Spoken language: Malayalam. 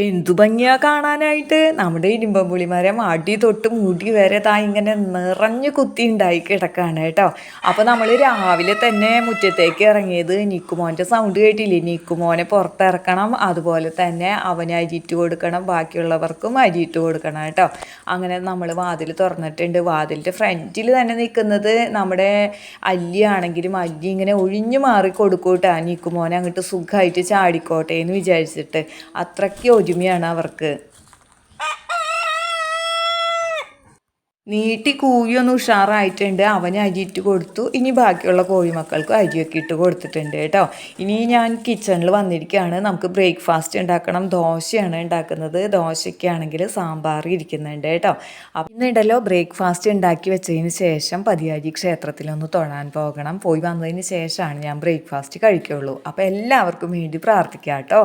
എന്തു ഭംഗിയാ കാണാനായിട്ട്. നമ്മുടെ ഇരുമ്പമ്പുളി മരം അടി തൊട്ട് മുടി വരെ ഇങ്ങനെ നിറഞ്ഞു കുത്തി ഉണ്ടായി കിടക്കാണ് കേട്ടോ. അപ്പോൾ നമ്മൾ രാവിലെ തന്നെ മുറ്റത്തേക്ക് ഇറങ്ങിയത് നിക്കുമോൻ്റെ സൗണ്ട് കേട്ടില്ലേ. നിക്കുമോനെ പുറത്തിറക്കണം, അതുപോലെ തന്നെ അവന് അരിയിട്ട് കൊടുക്കണം, ബാക്കിയുള്ളവർക്കും അരിയിട്ട് കൊടുക്കണം കേട്ടോ. അങ്ങനെ നമ്മൾ വാതിൽ തുറന്നിട്ടുണ്ട്. വാതിലിൻ്റെ ഫ്രണ്ടിൽ തന്നെ നിൽക്കുന്നത് നമ്മുടെ അല്ലിയാണെങ്കിലും അല്ലി ഇങ്ങനെ ഒഴിഞ്ഞു മാറി കൊടുക്കൂട്ടാ. നിക്കുമോനെ അങ്ങോട്ട് സുഖമായിട്ട് ചാടിക്കോട്ടെ എന്ന് വിചാരിച്ചിട്ട്. അത്രയ്ക്ക് ഒരുമയാണ് അവർക്ക്. നീട്ടി കൂവിയൊന്ന് ഉഷാറായിട്ടുണ്ട്. അവന് അരിയിട്ട് കൊടുത്തു. ഇനി ബാക്കിയുള്ള കോഴിമക്കൾക്കും അരിയൊക്കെ ഇട്ട് കൊടുത്തിട്ടുണ്ട് കേട്ടോ. ഇനി ഞാൻ കിച്ചണിൽ വന്നിരിക്കുകയാണ്. നമുക്ക് ബ്രേക്ക്ഫാസ്റ്റ് ഉണ്ടാക്കണം. ദോശയാണ് ഉണ്ടാക്കുന്നത്. ദോശയ്ക്കാണെങ്കിൽ സാമ്പാർ ഇരിക്കുന്നുണ്ട് കേട്ടോ. അപ്പം ഇന്നുണ്ടല്ലോ ബ്രേക്ക്ഫാസ്റ്റ് ഉണ്ടാക്കി വെച്ചതിന് ശേഷം പതിയാരി ക്ഷേത്രത്തിലൊന്ന് തൊഴാൻ പോകണം. പോയി വന്നതിന് ശേഷമാണ് ഞാൻ ബ്രേക്ക്ഫാസ്റ്റ് കഴിക്കുള്ളൂ. അപ്പോൾ എല്ലാവർക്കും വേണ്ടി പ്രാർത്ഥിക്കാം കേട്ടോ.